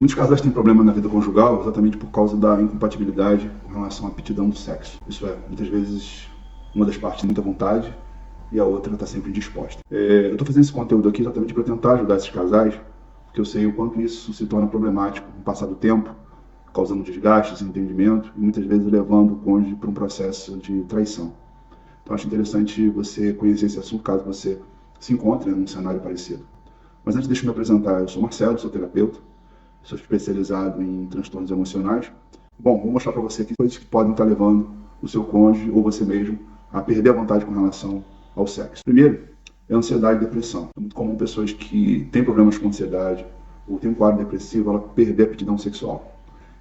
Muitos casais têm problema na vida conjugal exatamente por causa da incompatibilidade com relação à aptidão do sexo. Isso é, muitas vezes uma das partes tem muita vontade e a outra está sempre indisposta. Eu estou fazendo esse conteúdo aqui exatamente para tentar ajudar esses casais, porque eu sei o quanto isso se torna problemático com o passar do tempo, causando desgaste, desentendimento e muitas vezes levando o cônjuge para um processo de traição. Então acho interessante você conhecer esse assunto caso você se encontre num cenário parecido. Mas antes deixa eu me apresentar, eu sou Marcelo, sou terapeuta, sou especializado em transtornos emocionais. Bom, vou mostrar para você aqui coisas que podem estar levando o seu cônjuge ou você mesmo a perder a vontade com relação ao sexo. Primeiro, é ansiedade e depressão. É muito comum pessoas que têm problemas com ansiedade ou têm um quadro depressivo, ela perder a aptidão sexual.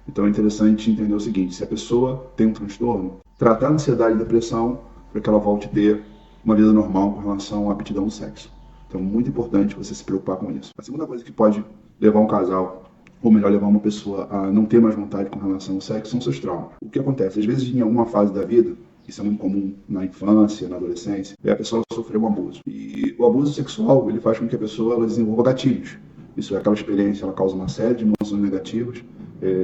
Então é interessante entender o seguinte, se a pessoa tem um transtorno, tratar a ansiedade e depressão para que ela volte a ter uma vida normal com relação à aptidão do sexo. Então é muito importante você se preocupar com isso. A segunda coisa que pode levar um casal, ou melhor, levar uma pessoa a não ter mais vontade com relação ao sexo, são seus traumas. O que acontece? Às vezes, em alguma fase da vida, isso é muito comum na infância, na adolescência, a pessoa sofreu um abuso. E o abuso sexual, ele faz com que a pessoa ela desenvolva gatilhos. Isso é aquela experiência, ela causa uma série de emoções negativas,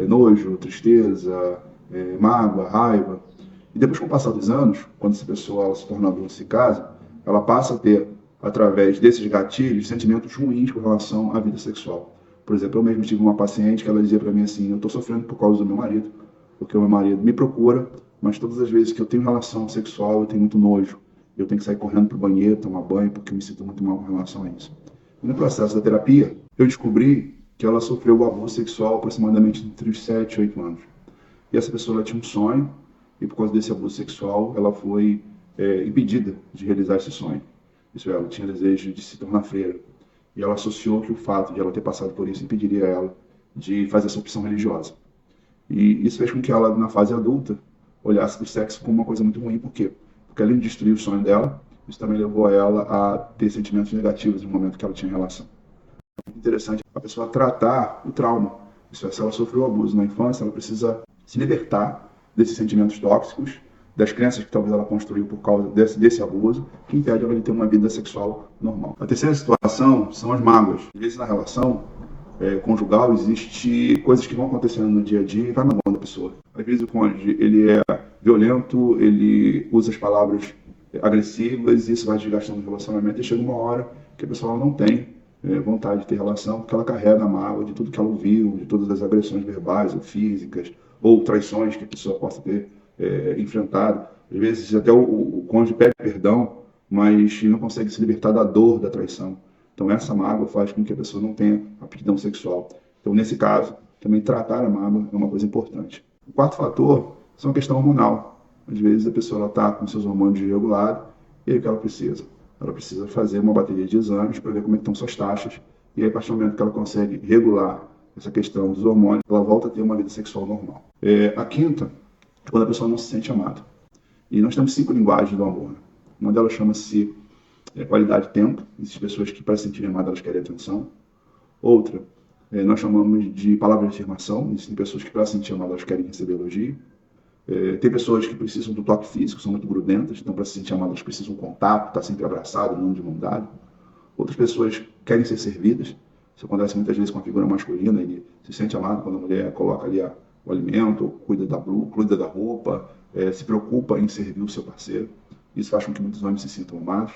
nojo, tristeza, mágoa, raiva. E depois, com o passar dos anos, quando essa pessoa ela se torna adulta e se casa, ela passa a ter, através desses gatilhos, sentimentos ruins com relação à vida sexual. Por exemplo, eu mesmo tive uma paciente que ela dizia para mim assim, eu estou sofrendo por causa do meu marido, porque o meu marido me procura, mas todas as vezes que eu tenho relação sexual, eu tenho muito nojo. Eu tenho que sair correndo para o banheiro, tomar banho, porque eu me sinto muito mal com relação a isso. E no processo da terapia, eu descobri que ela sofreu o abuso sexual aproximadamente entre os 7 e 8 anos. E essa pessoa ela tinha um sonho, e por causa desse abuso sexual, ela foi impedida de realizar esse sonho. Isso é, ela tinha desejo de se tornar freira. E ela associou que o fato de ela ter passado por isso impediria ela de fazer essa opção religiosa. E isso fez com que ela, na fase adulta, olhasse o sexo como uma coisa muito ruim. Por quê? Porque além de destruir o sonho dela, isso também levou ela a ter sentimentos negativos no momento que ela tinha relação. É muito interessante a pessoa tratar o trauma. Isso é, se ela sofreu abuso na infância, ela precisa se libertar desses sentimentos tóxicos, das crenças que talvez ela construiu por causa desse abuso, que impede ela de ter uma vida sexual normal. A terceira situação são as mágoas. Às vezes na relação conjugal existe coisas que vão acontecendo no dia a dia e vai magoando a pessoa. Às vezes o cônjuge ele é violento, ele usa as palavras agressivas e isso vai desgastando o relacionamento e chega uma hora que a pessoa não tem vontade de ter relação porque ela carrega a mágoa de tudo que ela ouviu, de todas as agressões verbais ou físicas ou traições que a pessoa possa ter enfrentado. Às vezes até o cônjuge pede perdão, mas não consegue se libertar da dor da traição. Então essa mágoa faz com que a pessoa não tenha aptidão sexual. Então nesse caso, também tratar a mágoa é uma coisa importante. O quarto fator é a questão hormonal. Às vezes a pessoa está com seus hormônios desregulados e aí o que ela precisa? Ela precisa fazer uma bateria de exames para ver como estão suas taxas e aí a partir do momento que ela consegue regular essa questão dos hormônios, ela volta a ter uma vida sexual normal. A quinta é quando a pessoa não se sente amada. E nós temos 5 linguagens do amor. Uma delas chama-se qualidade de tempo. Existem pessoas que, para se sentirem amadas, elas querem atenção. Outra, nós chamamos de palavra de afirmação. Existem pessoas que, para se sentir amadas, elas querem receber elogio. Tem pessoas que precisam do toque físico, são muito grudentas. Então, para se sentir amadas, elas precisam de um contato, estar sempre abraçado, não de mão dada. Outras pessoas querem ser servidas. Isso acontece muitas vezes com a figura masculina. Ele se sente amado quando a mulher coloca ali o alimento, cuida da roupa, se preocupa em servir o seu parceiro. Isso faz com que muitos homens se sintam amados.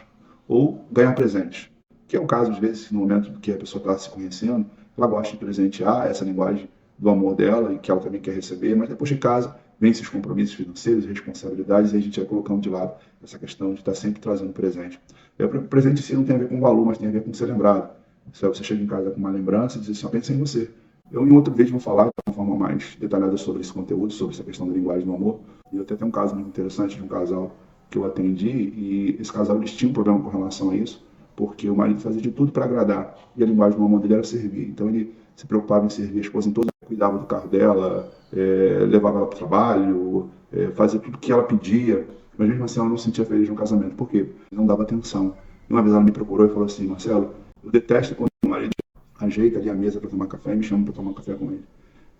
Ou ganhar presentes, que é o caso, às vezes, no momento que a pessoa está se conhecendo, ela gosta de presentear essa linguagem do amor dela e que ela também quer receber, mas depois de casa, vem esses compromissos financeiros, responsabilidades, e a gente vai colocando de lado essa questão de estar sempre trazendo presente. O presente em si não tem a ver com valor, mas tem a ver com ser lembrado. Se você chega em casa com uma lembrança e diz assim, pensa em você. Eu, em outro vídeo, vou falar de uma forma mais detalhada sobre esse conteúdo, sobre essa questão da linguagem do amor. E eu até tenho um caso muito interessante de um casal que eu atendi, e esse casal eles tinham um problema com relação a isso, porque o marido fazia de tudo para agradar, e a linguagem do amor dele era servir. Então ele se preocupava em servir a esposa em todas, cuidava do carro dela, levava ela para o trabalho, fazia tudo que ela pedia, mas mesmo assim ela não se sentia feliz no casamento. Por quê? Não dava atenção. E uma vez ela me procurou e falou assim, Marcelo, eu detesto quando o marido ajeita ali a mesa para tomar café e me chama para tomar café com ele.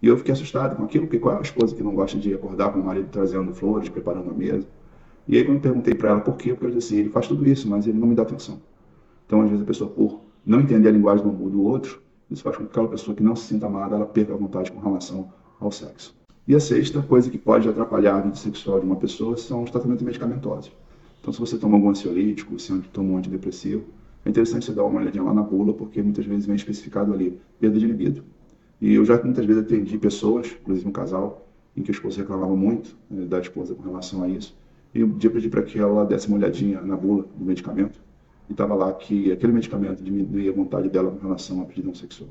E eu fiquei assustado com aquilo, porque qual é a esposa que não gosta de acordar com o marido trazendo flores, preparando a mesa? E aí quando eu perguntei para ela por quê, porque eu disse assim, ele faz tudo isso, mas ele não me dá atenção. Então às vezes a pessoa, por não entender a linguagem do amor do outro, Isso faz com que aquela pessoa que não se sinta amada, ela perca a vontade com relação ao sexo. E a sexta coisa que pode atrapalhar a vida sexual de uma pessoa são os tratamentos medicamentosos. Então, se você toma algum ansiolítico, se toma um antidepressivo, é interessante você dar uma olhadinha lá na bula, porque muitas vezes vem especificado ali perda de libido. E eu já muitas vezes atendi pessoas, inclusive um casal, em que a esposa reclamava muito da esposa com relação a isso. E um dia eu pedi para que ela desse uma olhadinha na bula do medicamento, e estava lá que aquele medicamento diminuía a vontade dela com relação à aptidão sexual.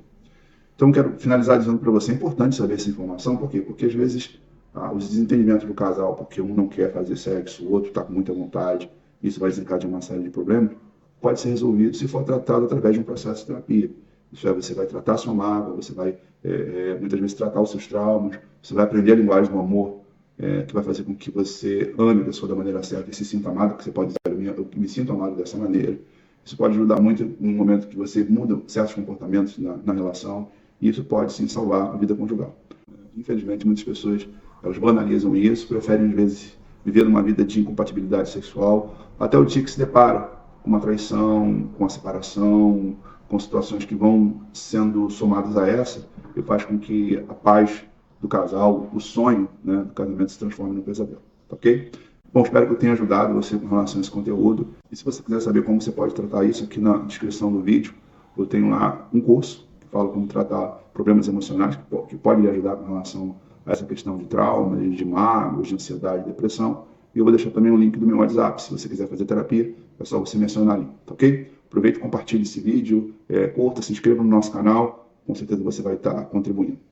Então, quero finalizar dizendo para você, é importante saber essa informação, por quê? Porque às vezes os desentendimentos do casal, porque um não quer fazer sexo, o outro está com muita vontade, isso vai desencadear uma série de problemas, pode ser resolvido se for tratado através de um processo de terapia. Isso é, você vai tratar a sua mágoa, você vai muitas vezes tratar os seus traumas, você vai aprender a linguagem do amor, que vai fazer com que você ame a pessoa da maneira certa e se sinta amado, que você pode dizer, eu me sinto amado dessa maneira. Isso pode ajudar muito no momento que você muda certos comportamentos na relação, e isso pode sim salvar a vida conjugal. Infelizmente, muitas pessoas elas banalizam isso, preferem às vezes viver uma vida de incompatibilidade sexual, até o dia que se depara com uma traição, com a separação, com situações que vão sendo somadas a essa, e faz com que a paz do casal, o sonho, né, do casamento se transforme num pesadelo. Tá ok? Bom, espero que eu tenha ajudado você com relação a esse conteúdo. E se você quiser saber como você pode tratar isso, aqui na descrição do vídeo eu tenho lá um curso que fala como tratar problemas emocionais, que pode lhe ajudar com relação a essa questão de traumas, de mágoas, de ansiedade, depressão. E eu vou deixar também o link do meu WhatsApp. Se você quiser fazer terapia, é só você mencionar ali, tá ok? Aproveite e compartilhe esse vídeo, curta, se inscreva no nosso canal. Com certeza você vai estar contribuindo.